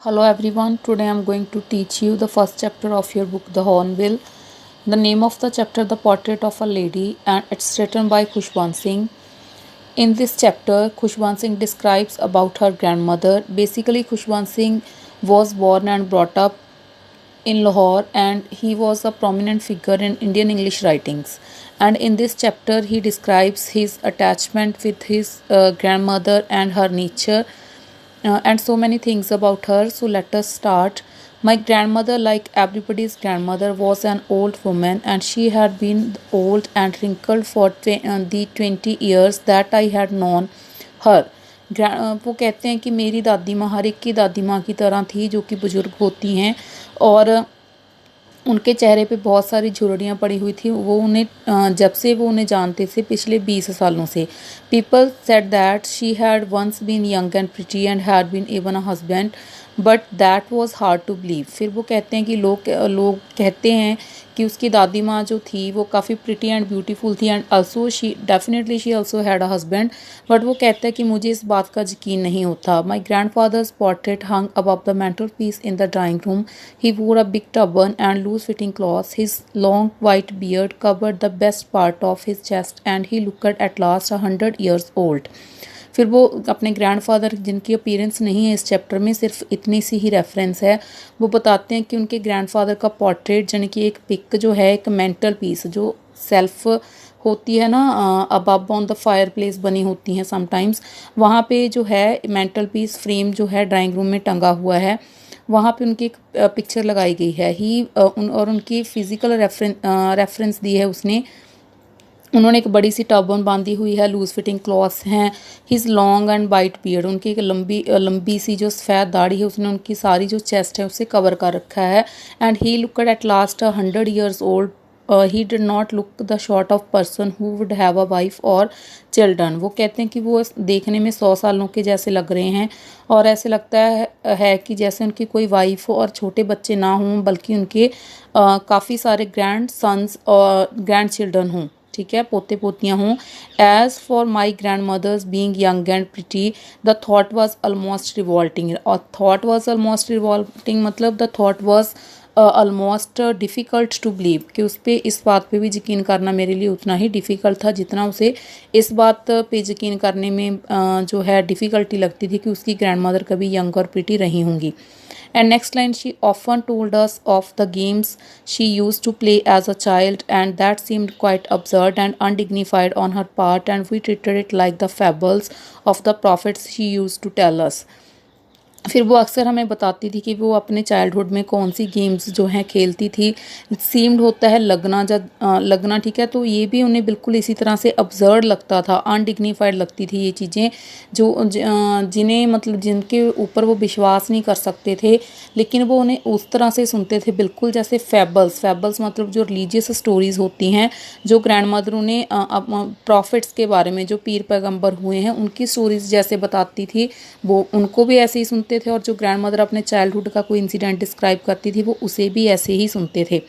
Hello everyone, today I am going to teach you the first chapter of your book The Hornbill. The name of the chapter The Portrait of a Lady, and it's written by Khushbant Singh. In this chapter, Khushbant Singh describes about her grandmother. Basically, Khushbant Singh was born and brought up in Lahore, and he was a prominent figure in Indian English writings. And in this chapter, he describes his attachment with his grandmother and her nature and so many things about her. So let us start. My grandmother, like everybody's grandmother, was an old woman, and she had been old and wrinkled for the 20 years that I had known her. वो कहते हैं कि मेरी दादी माँ हर एक की दादी माँ की तरह थी, जो कि बुज़ुर्ग होती हैं, और उनके चेहरे पे बहुत सारी झुर्रियाँ पड़ी हुई थी। वो उन्हें जब से वो उन्हें जानते थे, पिछले 20 सालों से। People said that she had once been young and pretty and had been even a husband, but that was hard to believe. फिर वो कहते हैं कि लोग कहते हैं कि उसकी दादी माँ जो थी वो काफ़ी प्रिटी एंड ब्यूटीफुल थी, and also she also had a husband, but वो कहता है कि मुझे इस बात का यकीन नहीं होता। My grand father's portrait hung above the mantel piece in the drawing room. He wore a big turban and loose-fitting clothes. His long white beard covered the best part of his chest, and he looked at last 100 years old. फिर वो अपने grandfather, जिनकी appearance नहीं है इस chapter में, सिर्फ इतनी सी ही रेफरेंस है, वो बताते हैं कि उनके ग्रैंडफादर का पोर्ट्रेट, यानी कि एक पिक जो है, एक मेंटल पीस जो सेल्फ होती है ना, अबब ऑन द फायर प्लेस बनी होती हैं समटाइम्स, वहाँ पे जो है मेंटल पीस फ्रेम जो है ड्राइंग रूम में टंगा हुआ है, वहाँ पे उनकी एक पिक्चर लगाई गई है। और उनकी फ़िज़िकल रेफरेंस दी है उसने। उन्होंने एक बड़ी सी टर्बन बांधी हुई है, लूज फिटिंग क्लॉथ्स हैं, his long and white beard, उनकी एक लंबी सी जो सफ़ेद दाढ़ी है, उसने उनकी सारी जो चेस्ट है उसे कवर कर रखा है। And he looked at last 100 years old. He did not look the short of person who would have a wife और चिल्ड्रन. वो कहते हैं कि वो देखने में 100 सालों के जैसे लग रहे हैं, और ऐसे लगता है कि जैसे उनकी कोई वाइफ हो और छोटे बच्चे ना हों, बल्कि उनके काफ़ी सारे ग्रैंड सन्स और ग्रैंड चिल्ड्रन हों, ठीक है, पोते पोतियाँ हों. As for my grand mother's being young and pretty, the thought was almost revolting. और थाट वॉज ऑलमोस्ट रिवॉल्टिंग मतलब the thought was almost difficult to believe, कि उस पर इस बात पे भी यकीन करना मेरे लिए उतना ही डिफ़िकल्ट था जितना उसे इस बात पे यकीन करने में जो है डिफ़िकल्टी लगती थी कि उसकी ग्रैंड मदर कभी यंग और प्रिटी रही होंगी. And next line, she often told us of the games she used to play as a child, and that seemed quite absurd and undignified on her part, and we treated it like the fables of the prophets she used to tell us. फिर वो अक्सर हमें बताती थी कि वो अपने childhood में कौन सी गेम्स जो हैं खेलती थी. सीम्ड होता है लगना, जब लगना, ठीक है, तो ये भी उन्हें बिल्कुल इसी तरह से अब्सर्ड लगता था, अनडिग्निफाइड लगती थी ये चीज़ें, जिन्हें मतलब जिनके ऊपर वो विश्वास नहीं कर सकते थे, लेकिन वो उन्हें उस तरह से सुनते थे बिल्कुल जैसे फेबल्स मतलब जो रिलीजियस स्टोरीज़ होती हैं, जो ग्रैंड मदर उन्हें प्रॉफिट्स के बारे में, जो पीर पैगंबर हुए हैं, उनकी स्टोरीज़ जैसे बताती थी, वो उनको भी ऐसे ही सुनते थे, और जो ग्रैंड मदर अपने चाइल्डहुड का कोई इंसिडेंट डिस्क्राइब करती थी, वो उसे भी ऐसे ही सुनते थे.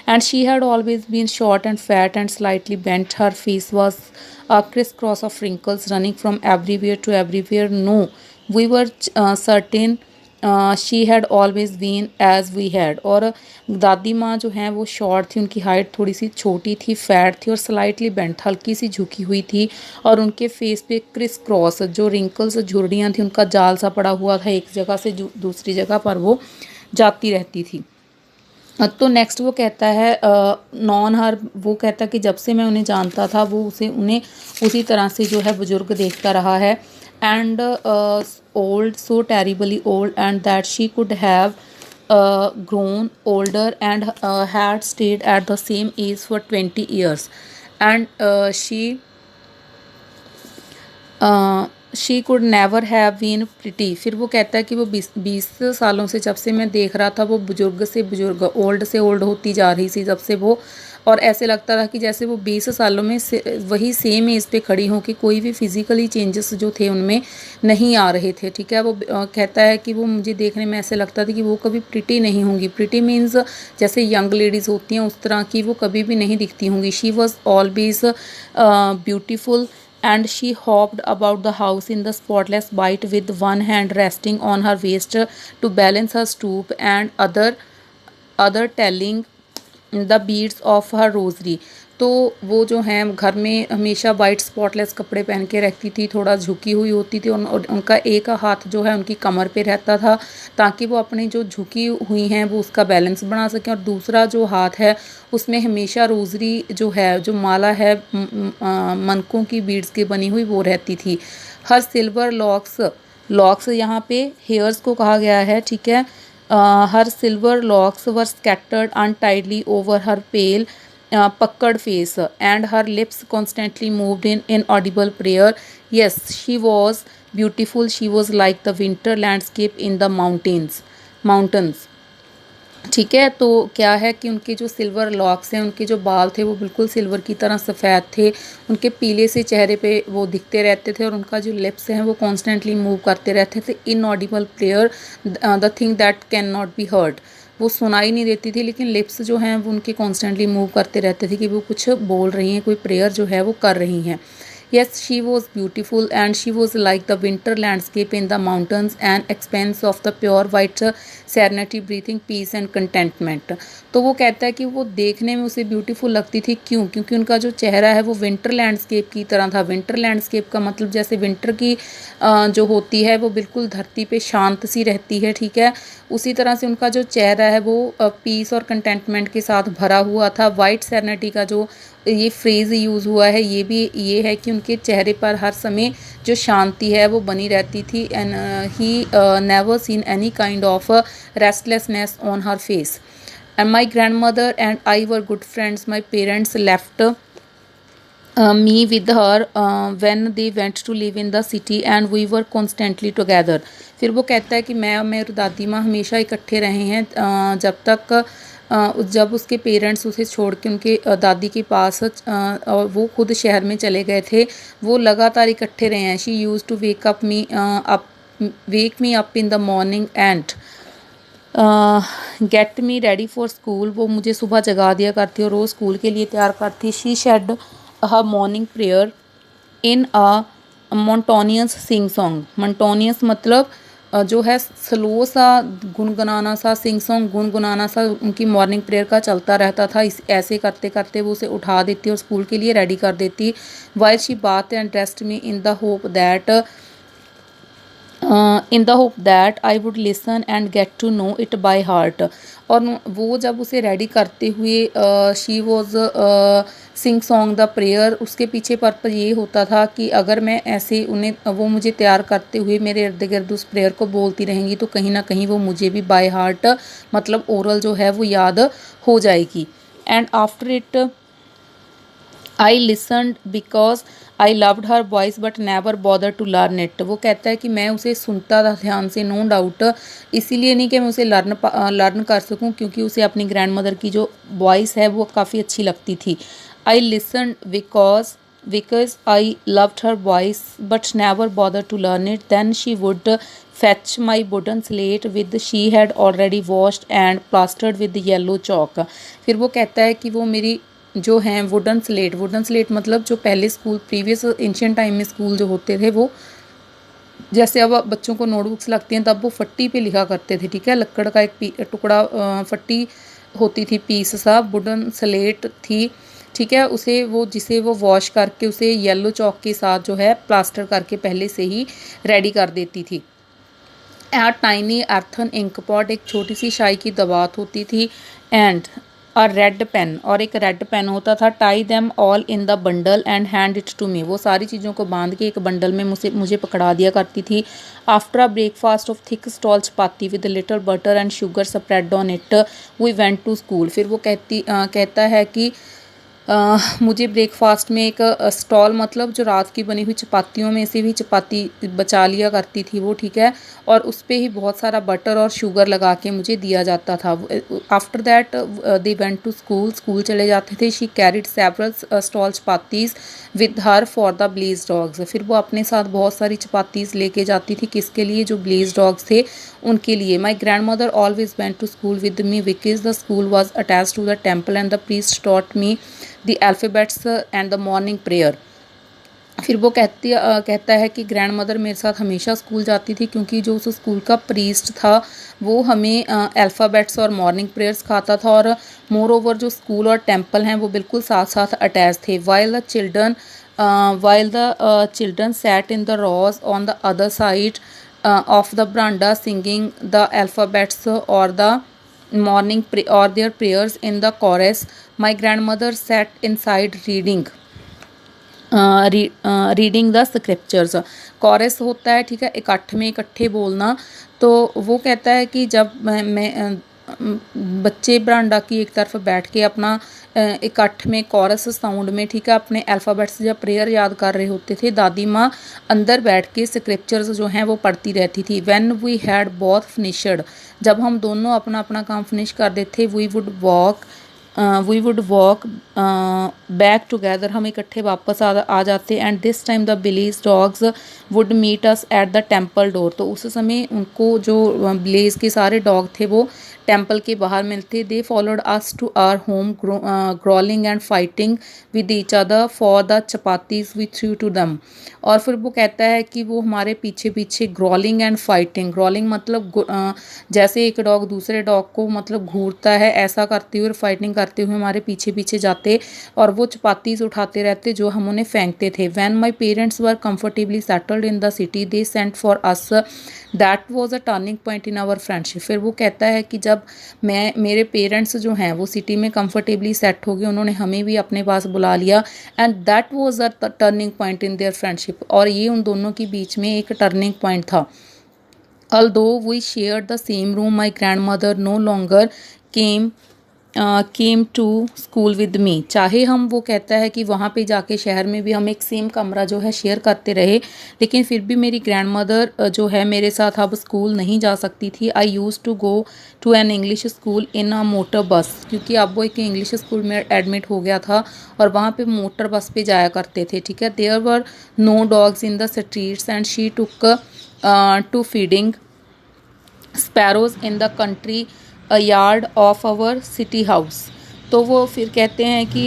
And she had always been short and fat and slightly bent. Her face was a crisscross of wrinkles running from everywhere to everywhere. No, we were certain she had always been as we had. और दादी माँ जो हैं वो short थी, उनकी height थोड़ी सी छोटी थी, फैट थी, और स्लाइटली बेंट, हल्की सी झुकी हुई थी, और उनके फेस पे क्रिस क्रॉस जो रिंकल्स झुर्रियाँ थी, उनका जाल सा पड़ा हुआ था, एक जगह से दूसरी जगह पर वो जाती रहती थी. तो नेक्स्ट वो कहता है नॉन हर, वो कहता है कि जब से मैं उन्हें जानता था, वो उन्हें उसी तरह से जो है बुजुर्ग देखता रहा है. And old, so terribly old, and that she could have grown older and had stayed at the same age for 20 years. And she could never have been pretty. फिर वो कहता है कि वो 20 सालों से, जब से मैं देख रहा था, वो बुजुर्ग से बुजुर्ग, ओल्ड से ओल्ड होती जा रही थी जब से वो, और ऐसे लगता था कि जैसे वो 20 सालों में वही सेम एज पे खड़ी हों, कि कोई भी फिज़िकली चेंजेस जो थे उनमें नहीं आ रहे थे, ठीक है. वो कहता है कि वो मुझे देखने में ऐसे लगता था कि वो कभी प्रिटी नहीं होंगी. प्रिटी मीन्स जैसे यंग लेडीज़ होती हैं उस तरह की वो कभी भी नहीं दिखती होंगी. She was always beautiful and she hopped about the house in the spotless white with one hand resting on her waist to balance her stoop and other telling the beads of her rosary. तो वो जो हैं घर में हमेशा white spotless कपड़े पहन के रहती थी, थोड़ा झुकी हुई होती थी और उनका एक हाथ जो है उनकी कमर पे रहता था ताकि वो अपनी जो झुकी हुई हैं वो उसका बैलेंस बना सकें, और दूसरा जो हाथ है उसमें हमेशा रोजरी जो है, जो माला है मनकों की बीड्स की बनी हुई, वो रहती थी। हर सिल्वर लॉक्स, लॉक्स यहाँ पे हेयर्स को कहा गया है, ठीक है। Her silver locks were scattered untidily over her pale, puckered face, and her lips constantly moved in inaudible prayer. Yes, she was beautiful. She was like the winter landscape in the mountains. ठीक है। तो क्या है कि उनके जो silver locks हैं, उनके जो बाल थे वो बिल्कुल सिल्वर की तरह सफ़ेद थे, उनके पीले से चेहरे पे वो दिखते रहते थे, और उनका जो लिप्स हैं वो कॉन्स्टेंटली मूव करते रहते थे। Inaudible prayer, the thing that can not be heard, वो सुनाई नहीं देती थी लेकिन लिप्स जो हैं वो उनके कॉन्स्टेंटली मूव करते रहते थे कि वो कुछ बोल रही हैं, कोई प्रेयर जो है वो कर रही हैं। Yes, she was beautiful and she was like the winter landscape in the mountains, an expanse of the pure white serenity, breathing peace and contentment. तो वो कहता है कि वो देखने में उसे ब्यूटीफुल लगती थी, क्यों? क्योंकि उनका जो चेहरा है वो विंटर लैंडस्केप की तरह था। विंटर लैंडस्केप का मतलब जैसे विंटर की जो होती है वो बिल्कुल धरती पे शांत सी रहती है, ठीक है, उसी तरह से उनका जो चेहरा है वो पीस और कंटेंटमेंट के साथ भरा हुआ था। वाइट सेरेनिटी का जो ये फ्रेज़ यूज़ हुआ है ये है कि उनके चेहरे पर हर समय जो शांति है वो बनी रहती थी, and he never seen any kind of restlessness on her face. And my grand mother and I were good friends, my parents left me with her when they went to live in the city and we were constantly together। फिर वो कहता है कि मैं और मेरी दादी माँ हमेशा इकट्ठे रहे हैं जब उसके पेरेंट्स उसे छोड़ के उनके दादी के पास और वो खुद शहर में चले गए थे, वो लगातार इकट्ठे रहे हैं। She used to wake me up in the morning and get me ready for school, वो मुझे सुबह जगा दिया करती और रोज़ स्कूल के लिए तैयार करती। She shed her morning prayer in a monotonous sing song. Monotonous मतलब जो है स्लो सा गुनगुनाना सा, सिंग सॉन्ग गुनगुनाना सा उनकी मॉर्निंग प्रेयर का चलता रहता था। इस ऐसे करते करते वो उसे उठा देती और स्कूल के लिए रेडी कर देती। While she bath and dressed me in the hope that I would listen and get to know it by heart. और वो जब उसे रेडी करते हुए she was sing song the prayer, उसके पीछे पर्पज़ ये होता था कि अगर मैं ऐसे वो मुझे तैयार करते हुए मेरे इर्द गिर्द उस प्रेयर को बोलती रहेंगी तो कहीं ना कहीं वो मुझे भी बाय हार्ट मतलब ओरल जो है वो याद हो जाएगी। And after it I listened because I loved her voice but never bother to learn it. वो कहता है कि मैं उसे सुनता था ध्यान से, नो डाउट, इसीलिए नहीं कि मैं उसे लर्न कर सकूं, क्योंकि उसे अपनी ग्रैंड मदर की जो वॉइस है वो काफ़ी अच्छी लगती थी। I listened because I loved her voice but never bother to learn it. Then she would fetch my wooden slate with she had already washed and plastered with yellow chalk। फिर वो कहता है कि वो मेरी जो हैं वुडन स्लेट मतलब जो पहले स्कूल प्रीवियस एंशियंट टाइम में स्कूल जो होते थे वो जैसे अब बच्चों को नोटबुक्स लगती हैं तब वो फट्टी पे लिखा करते थे, ठीक है, लकड़ का एक टुकड़ा फट्टी होती थी, पीस सा वुडन स्लेट थी, ठीक है, जिसे वो वॉश करके उसे येलो चॉक के साथ जो है प्लास्टर करके पहले से ही रेडी कर देती थी। टाइनी अर्थन इंक पॉट, एक छोटी सी शाई की दवात होती थी। एंड अ रेड पेन, और एक रेड पेन होता था। Tie them all in the bundle and hand it to me, वो सारी चीज़ों को बांध के एक बंडल में मुझे पकड़ा दिया करती थी। After a breakfast of thick stale chapati with little butter and sugar spread on it we went to school. फिर वो कहता है कि मुझे ब्रेकफास्ट में एक स्टॉल मतलब जो रात की बनी हुई चपातियों में से भी चपाती बचा लिया करती थी वो, ठीक है, और उस पर ही बहुत सारा बटर और शुगर लगा के मुझे दिया जाता था। After that they went to school चले जाते थे। She carried several stale chapatis with her for the village dogs. फिर वो अपने साथ बहुत सारी चपातीज़ लेके जाती थी, किसके लिए? जो ब्लेज डॉग्स थे उनके लिए। My grand mother always went to school with me because the school was attach to the temple and the priest taught me the alphabets and the morning prayer। फिर वो कहता है कि ग्रैंड मदर मेरे साथ हमेशा स्कूल जाती थी, क्योंकि जो उस स्कूल का प्रीस्ट था वो हमें अल्फ़ाबेट्स और मॉर्निंग प्रेयर्स सिखाता था, और मोर ओवर जो स्कूल और टेम्पल हैं वो बिल्कुल साथ साथ अटैच थे। While the children sat in the rows on the other side of the veranda singing the alphabets और the morning or their prayers in the chorus, my grandmother sat inside reading the scriptures. Chorus होता है, ठीक है, इकट्ठे बोलना। तो वो कहता है कि जब बच्चे बरांडा की एक तरफ बैठ के अपना इकट्ठ में कॉरस साउंड में, ठीक है, अपने अल्फ़ाबेट्स या प्रेयर याद कर रहे होते थे, दादी माँ अंदर बैठ के स्क्रिप्चर्स जो हैं वो पढ़ती रहती थी। When we had both finished, जब हम दोनों अपना अपना काम फिनिश कर देते, we would walk back together, हम इकट्ठे वापस आ जाते। And this time the village dogs would meet us at the temple door, तो उस समय उनको जो बिलीज के सारे डॉग थे वो टेम्पल के बाहर मिलते। They followed us to our home growling and fighting with each other for the chapatis we threw to them. और फिर वो कहता है कि वो हमारे पीछे पीछे ग्रॉलिंग एंड फाइटिंग, ग्रॉलिंग मतलब जैसे एक डॉग दूसरे डॉग को मतलब घूरता है, ऐसा करते हुए फाइटिंग करते हुए हमारे पीछे पीछे जाते और वो चपातीज उठाते रहते जो हम उन्हें फेंकते थे। When my parents were comfortably settled in the city they sent for us, that was a turning point in our friendship. फिर वो कहता है कि जब मेरे पेरेंट्स जो हैं वो सिटी में कंफर्टेबली सेट हो गए, उन्होंने हमें भी अपने पास बुला लिया, and that was a turning point in their friendship, और ये उन दोनों के बीच में एक टर्निंग पॉइंट था। Although we shared the same room, my grandmother no longer came to school with me. चाहे हम, वो कहता है कि वहाँ पे जाके शहर में भी हम एक सेम कमरा जो है शेयर करते रहे, लेकिन फिर भी मेरी ग्रैंड मदर जो है मेरे साथ अब स्कूल नहीं जा सकती थी। I use to go to an English school in a motor bus, क्योंकि अब वो एक इंग्लिश स्कूल में एडमिट हो गया था और वहाँ पे मोटर बस पे जाया करते थे, ठीक है। There were no dogs in the streets and she took to feeding sparrows in the courtyard of our city house. तो वो फिर कहते हैं कि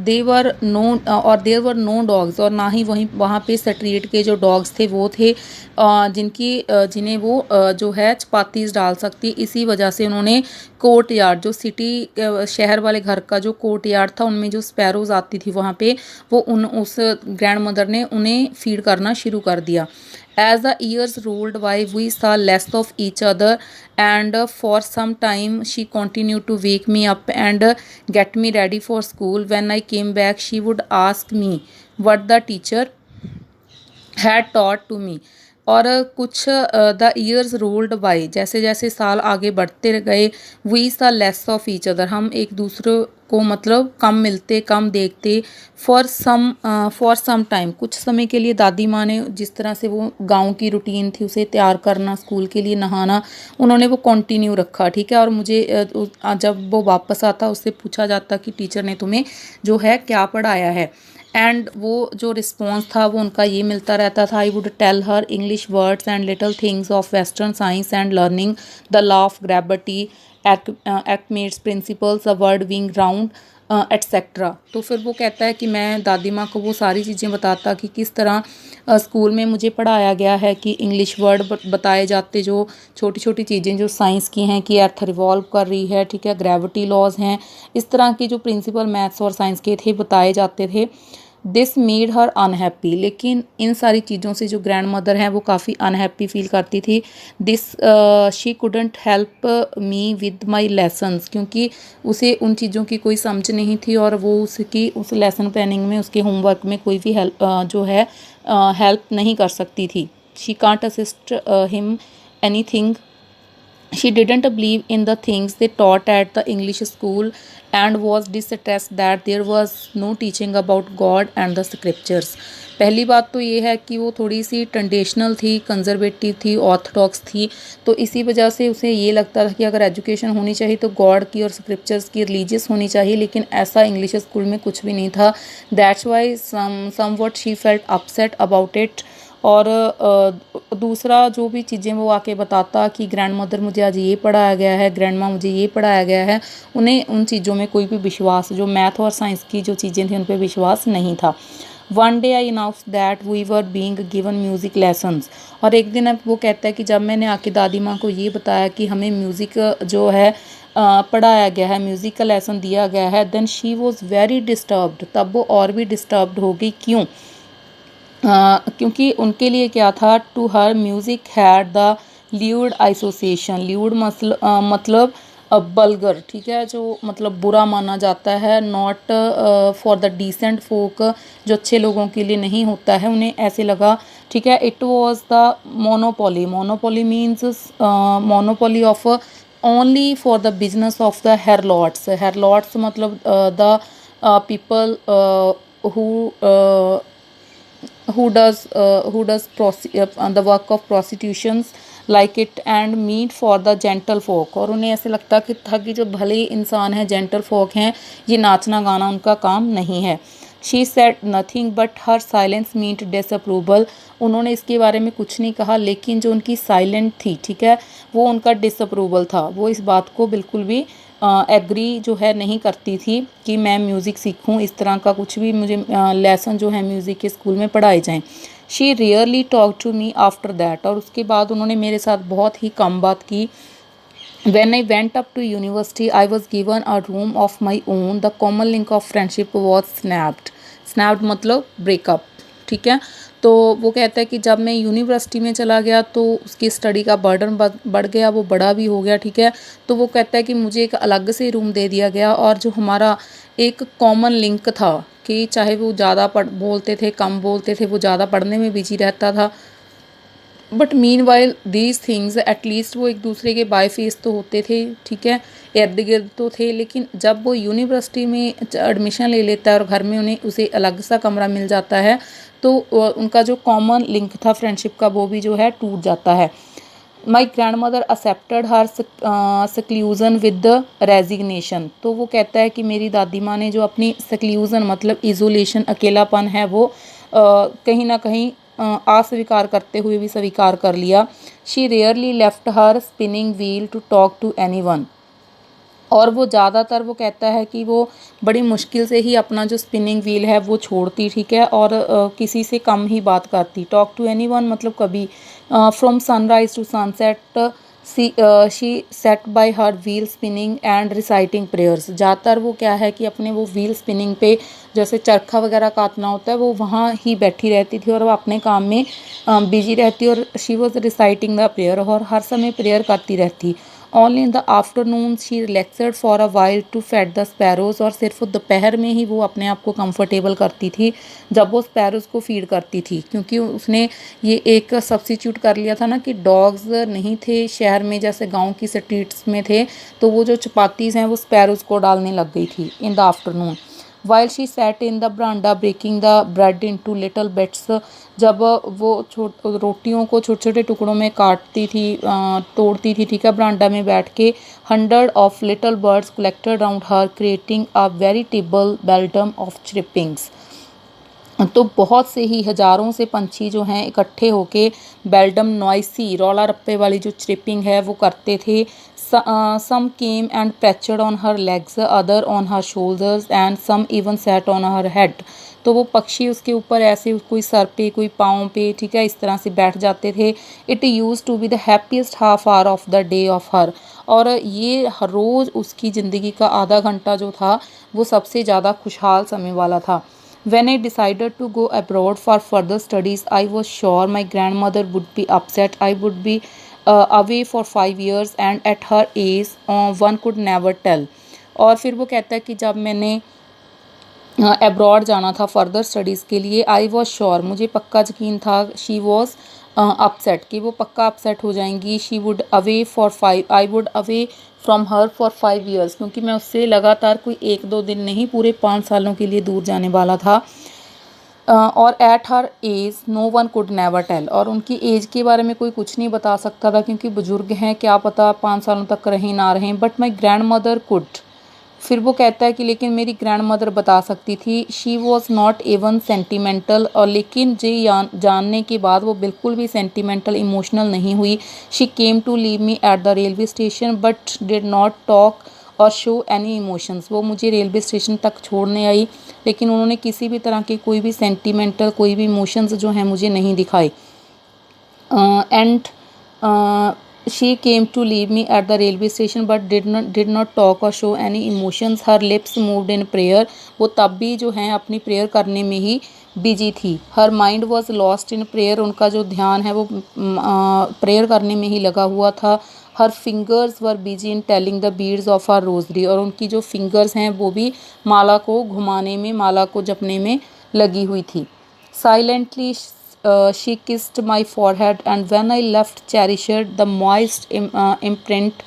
देयर वर नो डॉग्स, और ना ही वहाँ पे स्ट्रीट के जो डॉग्स थे वो थे जिन्हें वो जो है चपातीस डाल सकती। इसी वजह से उन्होंने कोर्ट यार्ड, जो सिटी शहर वाले घर का जो कोर्ट यार्ड था उनमें जो स्पैरोज आती थी वहाँ पे वो उस ग्रैंड मदर ने उन्हें फीड करना शुरू कर दिया। As the years rolled by, we saw less of each other, and for some time she continued to wake me up and get me ready for school. When I came back, she would ask me what the teacher had taught to me. और कुछ the years rolled by, जैसे जैसे साल आगे बढ़ते गए, we saw less of each other, हम एक दूसरे को मतलब कम मिलते, कम देखते। फॉर सम टाइम, कुछ समय के लिए दादी माँ ने जिस तरह से वो गांव की रूटीन थी उसे तैयार करना, स्कूल के लिए नहाना, उन्होंने वो कंटिन्यू रखा, ठीक है। और मुझे जब वो वापस आता उससे पूछा जाता कि टीचर ने तुम्हें जो है क्या पढ़ाया है, एंड वो जो रिस्पॉन्स था वो उनका ये मिलता रहता था। I would tell her English words and little things of western science and learning the law of gravity, Archimedes principles, a world being round etcetera. तो फिर वो कहता है कि मैं दादी माँ को वो सारी चीज़ें बताता कि किस तरह स्कूल में मुझे पढ़ाया गया है, कि इंग्लिश वर्ड बताए जाते, जो छोटी छोटी चीज़ें जो साइंस की हैं, कि अर्थ रिवॉल्व कर रही है, ठीक है, ग्रेविटी लॉज हैं, इस तरह की जो प्रिंसिपल मैथ्स और साइंस के थे बताए जाते थे। दिस मेड हर अनहैप्पी, लेकिन इन सारी चीज़ों से जो ग्रैंड मदर हैं वो काफ़ी अनहैप्पी फील करती थी। This she couldn't help me with my lessons, क्योंकि उसे उन चीज़ों की कोई समझ नहीं थी और वो उसकी उस लेसन प्लानिंग में, उसके होमवर्क में कोई भी हेल्प जो है हेल्प नहीं कर सकती थी। She can't assist him any thing. She didn't believe in the things they taught at the English school and was distressed that there was no teaching about God and the scriptures. पहली बात तो ये है कि वो थोड़ी सी traditional थी, conservative थी, ऑर्थोडॉक्स थी, तो इसी वजह से उसे ये लगता था कि अगर एजुकेशन होनी चाहिए तो गॉड की और स्क्रिप्चर्स की, रिलीजियस होनी चाहिए, लेकिन ऐसा इंग्लिश स्कूल में कुछ भी नहीं था। That's why somewhat she felt upset about it. और दूसरा जो भी चीज़ें वो आके बताता कि ग्रैंड मदर मुझे आज ये पढ़ाया गया है, ग्रैंड माँ मुझे ये पढ़ाया गया है, उन्हें उन चीज़ों में कोई भी विश्वास, जो मैथ और साइंस की जो चीज़ें थी उन पर विश्वास नहीं था। One day I announce that we were being given music lessons. और एक दिन अब वो कहता है कि जब मैंने आके दादी माँ को ये बताया कि हमें म्यूज़िक जो है पढ़ाया गया है, म्यूज़िक का लेसन दिया गया है, then she was very disturbed. तब वो और भी डिस्टर्ब्ड हो गई। क्यों? क्योंकि उनके लिए क्या था, to her music had the lewd association. Lewd मतलब बल्गर, ठीक है, जो मतलब बुरा माना जाता है, not for the decent folk, जो अच्छे लोगों के लिए नहीं होता है, उन्हें ऐसे लगा, ठीक है। It was the monopoly. Monopoly means monopoly of only for the business of the harlots. Harlots मतलब the people who does the work of prostitutions like it and meat for the gentle folk। और उन्हें ऐसे लगता कि था कि जो भले इंसान हैं, जेंटल फोक हैं, ये नाचना गाना उनका काम नहीं है। She said nothing but her silence meant disapproval. उन्होंने इसके बारे में कुछ नहीं कहा, लेकिन जो उनकी साइलेंट थी, ठीक है, वो उनका डिसअप्रूवल था। वो इस बात को बिल्कुल भी एग्री जो है नहीं करती थी कि मैं म्यूज़िक सीखूं, इस तरह का कुछ भी मुझे लेसन जो है म्यूज़िक के स्कूल में पढ़ाए जाएं। She rarely talk to me after that. और उसके बाद उन्होंने मेरे साथ बहुत ही कम बात की। When I went up to university, I was given a room of my own. The common link of friendship was snapped. Snapped मतलब ब्रेकअप, ठीक है। तो वो कहता है कि जब मैं यूनिवर्सिटी में चला गया तो उसकी स्टडी का बर्डन बढ़ गया, वो बड़ा भी हो गया, ठीक है। तो वो कहता है कि मुझे एक अलग से रूम दे दिया गया, और जो हमारा एक कॉमन लिंक था कि चाहे वो ज़्यादा बोलते थे, कम बोलते थे, वो ज़्यादा पढ़ने में बिजी रहता था, but mean while these things at least वो एक दूसरे के बाय फेस तो होते थे, ठीक है, इर्द गिर्द तो थे। लेकिन जब वो यूनिवर्सिटी में एडमिशन ले लेता है और घर में उन्हें उसे अलग सा कमरा मिल जाता है, तो उनका जो कॉमन लिंक था फ्रेंडशिप का, वो भी जो है टूट जाता है। My grand mother accepted her seclusion with resignation. तो वो कहता है कि मेरी दादी माँ ने जो अपनी सक्ल्यूजन मतलब इजोलेशन, अकेलापन है, वो कहीं ना कहीं अस्वीकार करते हुए भी स्वीकार कर लिया। She rarely left her spinning wheel to talk to anyone. और वो ज़्यादातर वो कहता है कि वो बड़ी मुश्किल से ही अपना जो स्पिनिंग व्हील है वो छोड़ती, ठीक है, और किसी से कम ही बात करती। टॉक टू एनी वन मतलब कभी। From sunrise to sunset she sat by her wheel spinning and reciting prayers. ज़्यादातर वो क्या है कि अपने वो व्हील स्पिनिंग पे जैसे चरखा वगैरह काटना होता है, वो वहाँ ही बैठी रहती थी और वो अपने काम में बिजी रहती, और she was reciting the prayer, और हर समय प्रेयर करती रहती। Only in the afternoon she relaxed for a while to feed the sparrows. और सिर्फ दोपहर में ही वो अपने आप को कंफर्टेबल करती थी जब वो स्पैरोज को फीड करती थी, क्योंकि उसने ये एक सब्सिट्यूट कर लिया था ना कि डॉग्स नहीं थे शहर में जैसे गांव की स्ट्रीट्स में थे, तो वो जो चपातीज़ हैं वो स्पैरोज को डालने लग गई थी in the afternoon. While she sat in the veranda breaking the bread into little bits. जब वो रोटियों को छोटे छोटे टुकड़ों में काटती थी, तोड़ती थी, ठीक है, बरांडा में बैठ के, hundred of little birds collected around her creating a veritable bedlam of chirpings. तो बहुत से ही हज़ारों से पंछी जो हैं इकट्ठे होके बेल्डम नॉइसी रौला रप्पे वाली जो चिपिंग है वो करते थे। Some came and perched on her legs, other on her shoulders and some even sat on her head. तो वो पक्षी उसके ऊपर ऐसे कोई सर पे कोई पाँव पे, ठीक है, इस तरह से बैठ जाते थे। It used to be the happiest half hour of the day of her. और ये हर रोज़ उसकी ज़िंदगी का आधा घंटा जो था वो सबसे ज़्यादा खुशहाल समय वाला था। When I decided to go abroad for further studies, I was sure my grandmother would be upset. I would be away for 5 years and at her age, one could never tell. और फिर वो कहता है कि जब मैंने abroad जाना था फर्दर स्टडीज़ के लिए, आई वॉज श्योर, मुझे पक्का यकीन था, शी वॉज अपसेट, कि वो पक्का अपसेट हो जाएंगी। She would away for 5, I would away from her for 5 years, क्योंकि मैं उससे लगातार कोई 1-2 दिन नहीं, पूरे 5 सालों के लिए दूर जाने वाला था। और at her age no one could never tell. और उनकी एज के बारे में कोई कुछ नहीं बता सकता था, क्योंकि बुजुर्ग हैं, क्या पता 5 सालों तक रहें ना रहें। But my grand mother could. फिर वो कहता है कि लेकिन मेरी ग्रैंड मदर बता सकती थी। She was not even sentimental, और लेकिन ये जानने के बाद वो बिल्कुल भी सेंटिमेंटल इमोशनल नहीं हुई। She came to leave me at the railway station but did not talk or show any emotions. वो मुझे रेलवे स्टेशन तक छोड़ने आई, लेकिन उन्होंने किसी भी तरह के कोई भी सेंटिमेंटल कोई भी इमोशंस जो हैं मुझे नहीं दिखाए। And she came to leave me at the railway station but did not talk or show any emotions. Her lips moved in prayer. वो तब भी जो है अपनी प्रेयर करने में ही बिजी थी। Her mind was lost in prayer, उनका जो ध्यान है वो प्रेयर करने में ही लगा हुआ था। हर fingers were busy in telling the beads of her rosary, और उनकी जो फिंगर्स हैं वो भी माला को घुमाने में, माला को जपने में लगी हुई थी। Silently she kissed my forehead, and when I left cherished the moist imprint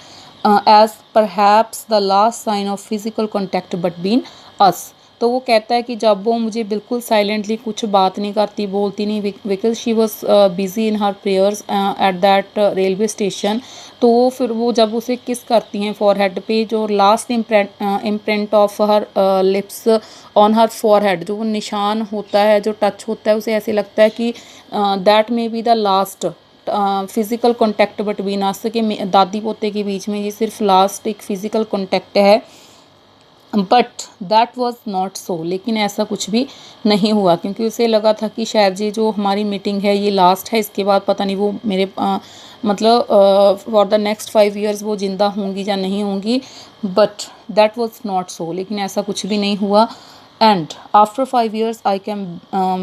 as perhaps the last sign of physical contact between us. तो वो कहता है कि जब वो मुझे बिल्कुल साइलेंटली कुछ बात नहीं करती, बोलती नहीं, because she was busy in her prayers at that railway station, तो वो फिर वो जब उसे किस करती हैं फॉरहेड पे, जो last imprint of her lips on her forehead, जो वो निशान होता है, जो टच होता है, उसे ऐसे लगता है कि that may be the last physical contact between us, के दादी पोते के बीच में ये सिर्फ लास्ट एक फ़िज़िकल कॉन्टैक्ट है। But that was not so, लेकिन ऐसा कुछ भी नहीं हुआ, क्योंकि उसे लगा था कि शायद ये जो हमारी मीटिंग है ये लास्ट है, इसके बाद पता नहीं वो मेरे मतलब फॉर द नेक्स्ट 5 years वो ज़िंदा होंगी या नहीं होंगी। But that was not so, लेकिन ऐसा कुछ भी नहीं हुआ। And after 5 years I came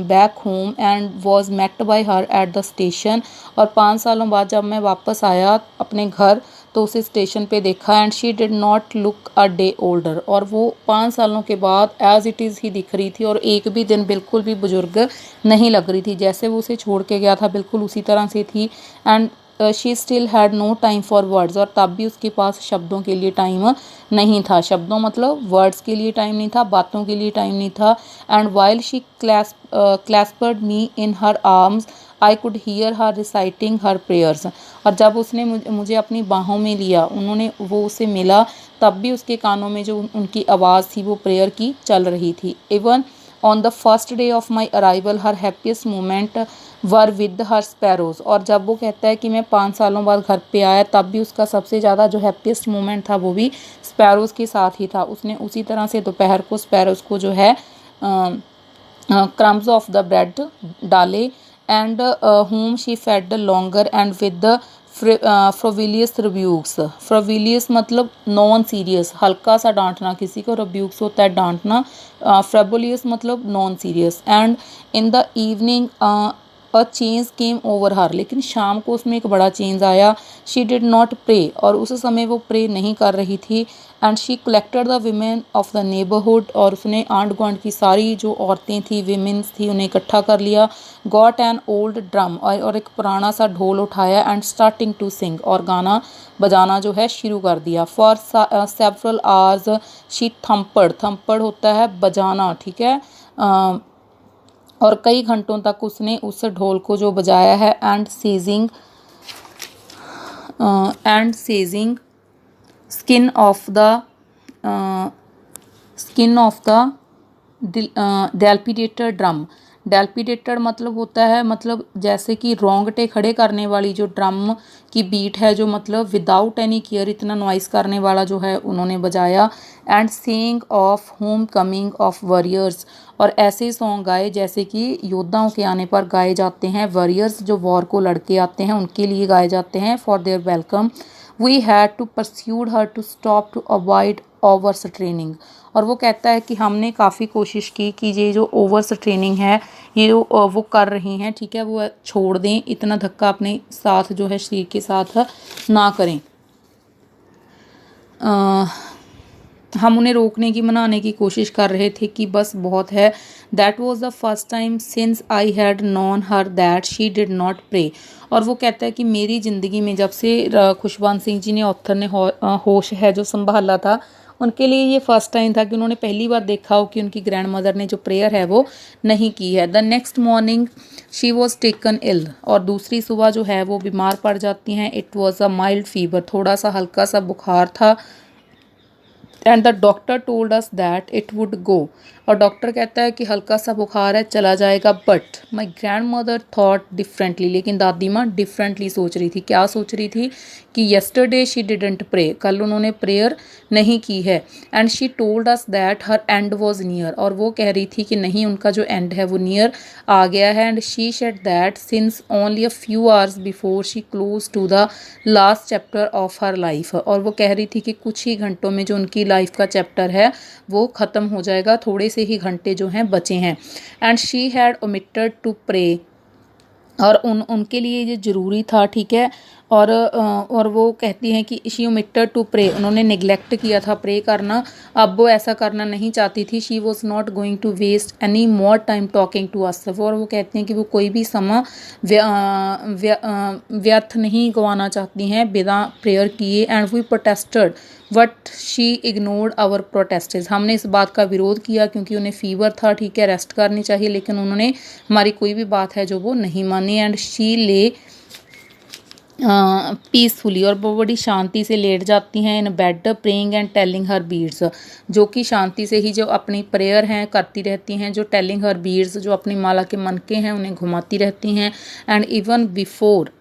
back home and was met by her at the station, और 5 सालों बाद जब मैं वापस आया अपने घर तो उसे स्टेशन पे देखा। And she did not look a day older, और वो 5 सालों के बाद एज इट इज़ ही दिख रही थी, और एक भी दिन बिल्कुल भी बुजुर्ग नहीं लग रही थी। जैसे वो उसे छोड़ के गया था बिल्कुल उसी तरह से थी। And she still had no time for words, और तब भी उसके पास शब्दों के लिए टाइम नहीं था। शब्दों मतलब वर्ड्स के लिए टाइम नहीं था, बातों के लिए टाइम नहीं था। And while she clasped me in her arms I could hear her reciting her prayers, और जब उसने मुझे अपनी बाहों में लिया, उन्होंने वो उसे मिला, तब भी उसके कानों में जो उनकी आवाज़ थी वो प्रेयर की चल रही थी। Even on the first day of my arrival her happiest moment were with her sparrows, और जब वो कहता है कि मैं 5 सालों बाद घर पे आया, तब भी उसका सबसे ज़्यादा जो हैप्पीस्ट मोमेंट था वो भी स्पैरोज़ के साथ ही था। उसने उसी तरह से दोपहर को स्पैरोज़ को जो है क्रम्स ऑफ द ब्रेड डाले, and whom she fed longer and with the frivolous rebukes. Frivolous मतलब नॉन सीरियस, हल्का सा डांटना किसी को, रिब्यूक्स होता है डांटना, फ्रेबुलियस मतलब non serious. And in the evening a change came over हर, लेकिन शाम को उसमें एक बड़ा चेंज आया। शी डिड नॉट प्रे, और उस समय वो प्रे नहीं कर रही थी। And she collected the women of the neighbourhood, और उसने आंट गुआंट की सारी जो औरतें थी, वीमेंस थी, उन्हें इकट्ठा कर लिया। गॉट एन ओल्ड ड्रम, और एक पुराना सा ढोल उठाया। एंड स्टार्टिंग टू सिंग, और गाना बजाना जो है शुरू कर दिया। फॉर सेवरल आवर्स शी थम्पड़, थम्पड़ होता है बजाना, ठीक है, और कई घंटों तक उसने उस ढोल को जो बजाया है। And seizing skin of the dilapidated drum. Dilapidated मतलब होता है, मतलब जैसे कि रोंगटे खड़े करने वाली जो ड्रम की बीट है, जो मतलब विदाउट एनी केयर इतना नॉइस करने वाला जो है उन्होंने बजाया। And Singh of home coming of warriors, और ऐसे सॉन्ग गाए जैसे कि योद्धाओं के आने पर गाए जाते हैं। वॉरियर्स जो वॉर को लड़के आते हैं उनके लिए गाए जाते हैं, for their welcome. We had to persuade her to stop to avoid overstraining, और वो कहता है कि हमने काफ़ी कोशिश की कि ये जो ओवर स्ट्रेनिंग है ये वो कर रही हैं, ठीक है, वो छोड़ दें, इतना धक्का अपने साथ जो है शरीर के साथ ना करें। हम उन्हें रोकने की, मनाने की कोशिश कर रहे थे कि बस बहुत है। That was the first time since I had known her that she did not pray, और वो कहता है कि मेरी ज़िंदगी में जब से खुशवंत सिंह जी ने, ऑथर ने होश है जो संभाला था, उनके लिए ये फर्स्ट टाइम था कि उन्होंने पहली बार देखा हो कि उनकी ग्रैंड मदर ने जो प्रेयर है वो नहीं की है। The next morning she was taken ill, और दूसरी सुबह जो है वो बीमार पड़ जाती हैं। It was a mild fever, थोड़ा सा हल्का सा बुखार था। And the doctor told us that it would go, और डॉक्टर कहता है कि हल्का सा बुखार है, चला जाएगा। But my grand mother thought differently, लेकिन दादी माँ डिफरेंटली सोच रही थी। क्या सोच रही थी कि येस्टरडे शी डिडंट प्रे, कल उन्होंने प्रेयर नहीं की है। And she told us that her and was near, और वो कह रही थी कि नहीं, उनका जो एंड है वो नियर आ गया है। And she said that since only a few hours before she close to the last chapter of her life, और वो कह रही थी कि कुछ ही घंटों में जो उनकी लाइफ का चैप्टर है वो ख़त्म हो जाएगा, थोड़े से ही घंटे जो हैं बचे हैं। And she had omitted to pray, और उनके लिए ये ज़रूरी था, ठीक है। और वो कहती हैं कि शी ओमिटेड टू प्रे, उन्होंने निगलेक्ट किया था प्रे करना, अब वो ऐसा करना नहीं चाहती थी। She was not going to waste any more time talking to us, और वो कहती हैं कि वो कोई भी समय व्यर्थ नहीं गंवाना चाहती हैं बिना प्रेयर किए। And we protested but she ignored our protests, हमने इस बात का विरोध किया क्योंकि उन्हें फीवर था, ठीक है, रेस्ट करनी चाहिए, लेकिन उन्होंने हमारी कोई भी बात है जो वो नहीं मानी। एंड शी ले पीसफुली, और वो बड़ी शांति से लेट जाती हैं in bed, praying and telling her beads, जो कि शांति से ही जो अपनी प्रेयर हैं करती रहती हैं, जो टेलिंग हर बीड्स, जो अपनी माला के मनके हैं उन्हें घुमाती रहती हैं। And even before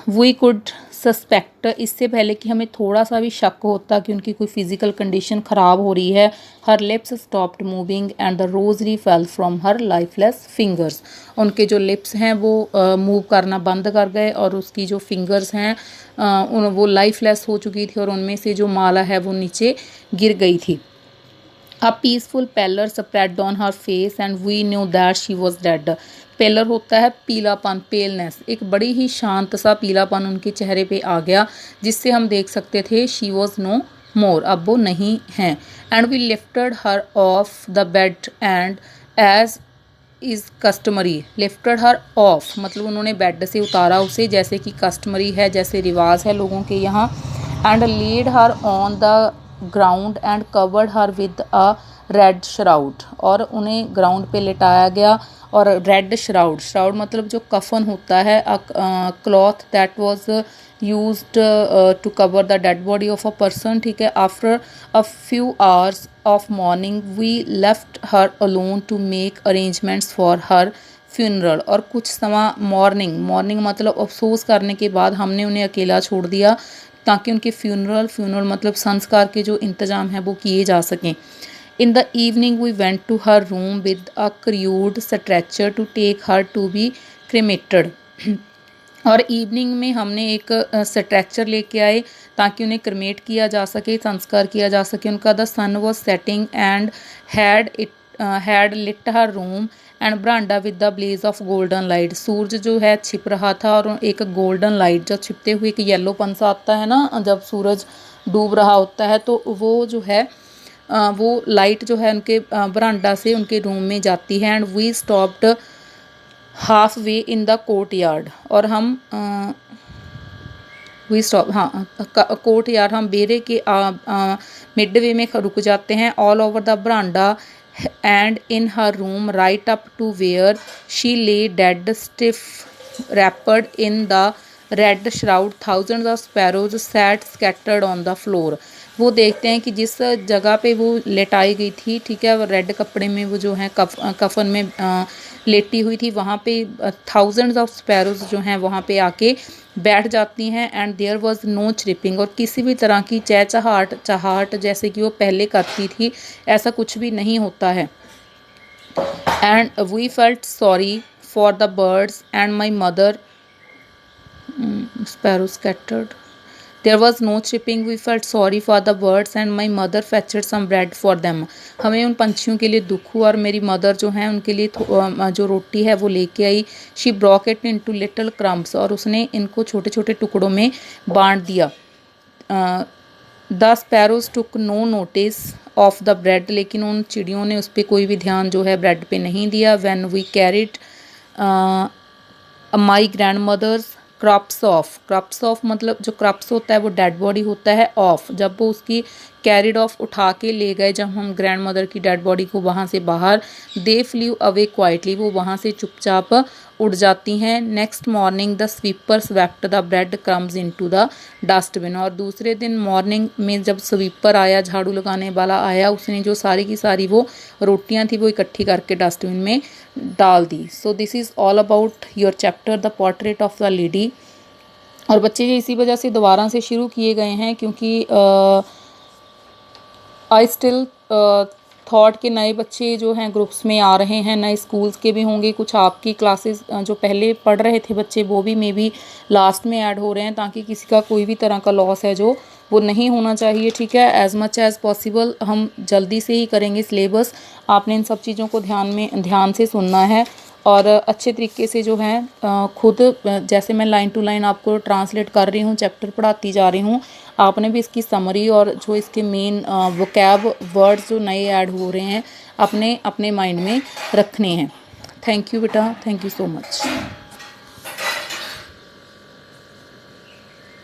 we could suspect, इससे पहले कि हमें थोड़ा सा भी शक होता कि उनकी कोई फिजिकल कंडीशन ख़राब हो रही है, हर lips stopped moving and the rosary fell from her lifeless fingers, उनके जो लिप्स हैं वो मूव करना बंद कर गए, और उसकी जो फिंगर्स हैं वो लाइफलेस हो चुकी थी, और उनमें से जो माला है वो नीचे गिर गई थी। A peaceful pallor spread on her face and we knew that she was dead. पेलर होता है पीलापन, पेलनेस, एक बड़ी ही शांत सा पीलापन उनके चेहरे पे आ गया, जिससे हम देख सकते थे शी वॉज नो मोर, अब वो नहीं हैं। And we lifted her off the bed and as is customary, lifted her off मतलब उन्होंने बेड से उतारा उसे, जैसे कि कस्टमरी है, जैसे रिवाज है लोगों के यहाँ। And lead her on the ground and covered her with a red shroud, और उन्हें ग्राउंड पे लिटाया गया, और रेड श्राउड, श्राउड मतलब जो कफन होता है, cloth that was used to cover the dead body of a person, ठीक है। After a few hours of morning we left her alone to make arrangements for her funeral, और कुछ समय मॉर्निंग मतलब अफसोस करने के बाद हमने उन्हें अकेला छोड़ दिया ताकि उनके फ्यूनरल मतलब संस्कार के जो इंतज़ाम है वो किए जा सकें। In the evening we went to her room with a crude stretcher to take her to be cremated, और इवनिंग में हमने एक स्ट्रेचर लेके आए ताकि उन्हें क्रेमेट किया जा सके, संस्कार किया जा सके उनका। The sun was setting and had lit her room and veranda with the blaze of golden light, सूरज जो है छिप रहा था, और एक गोल्डन लाइट, जब छिपते हुए एक येलोपन सा आता है ना, जब सूरज डूब रहा होता है, तो वो जो है वो लाइट जो है उनके बरांडा से उनके रूम में जाती है। And we stopped halfway in the courtyard, और हम वी स्टॉप, हाँ, कोर्ट यार्ड, हम बेरे के मिड वे में रुक जाते हैं। All over the veranda and in her room right up to where she lay dead stiff wrapped in the red shroud thousands of sparrows sat scattered on the floor, वो देखते हैं कि जिस जगह पे वो लेटाई गई थी, ठीक है, वो रेड कपड़े में वो जो है कफन में लेटी हुई थी, वहाँ पे थाउजेंड्स ऑफ स्पैरोज जो हैं वहाँ पे आके बैठ जाती हैं। And there was no chirping, और किसी भी तरह की चहचहाट जैसे कि वो पहले करती थी, ऐसा कुछ भी नहीं होता है। And we felt sorry for the birds and my mother sparrow scattered. There was no chirping. We felt sorry for the birds and my mother fetched some bread for them. हमें उन पंछियों के लिए दुख हुआ, और मेरी मदर जो है उनके लिए जो रोटी है वो लेके आई। She broke it into little crumbs, और उसने इनको छोटे छोटे टुकड़ों में बांट दिया। The sparrows took no notice of the bread, लेकिन उन चिड़ियों ने उस पर कोई भी ध्यान जो है ब्रेड पे नहीं दिया। When we carried my grandmother's crops of मतलब जो क्रप्स होता है वो डेड बॉडी होता है, ऑफ जब वो उसकी कैरिड ऑफ उठा के ले गए जब हम ग्रैंड मदर की डेड बॉडी को वहाँ से बाहर। दे फ्ल्यू अवे क्वाइटली, वो वहाँ से चुपचाप उड़ जाती हैं। Next morning the sweeper swept the bread crumbs into the dustbin, और दूसरे दिन मॉर्निंग में जब स्वीपर आया, झाड़ू लगाने वाला आया, उसने जो सारी की सारी वो रोटियां थी वो इकट्ठी करके डस्टबिन में डाल दी। So this is all about your chapter the portrait of the lady. और बच्चे ये इसी वजह से दोबारा से शुरू किए गए हैं क्योंकि आई स्टिल थॉट के नए बच्चे जो हैं ग्रुप्स में आ रहे हैं, नए स्कूल्स के भी होंगे, कुछ आपकी क्लासेस जो पहले पढ़ रहे थे बच्चे वो भी मे बी लास्ट में ऐड हो रहे हैं, ताकि किसी का कोई भी तरह का लॉस है जो वो नहीं होना चाहिए। ठीक है, एज़ मच एज़ पॉसिबल हम जल्दी से ही करेंगे सिलेबस। आपने इन सब चीज़ों को ध्यान से सुनना है और अच्छे तरीके से जो है खुद, जैसे मैं लाइन टू लाइन आपको ट्रांसलेट कर रही हूँ, चैप्टर पढ़ाती जा रही हूँ, आपने भी इसकी समरी और जो इसके मेन वोकैब वर्ड्स जो नए ऐड हो रहे हैं अपने अपने माइंड में रखने हैं। थैंक यू बेटा, थैंक यू सो मच।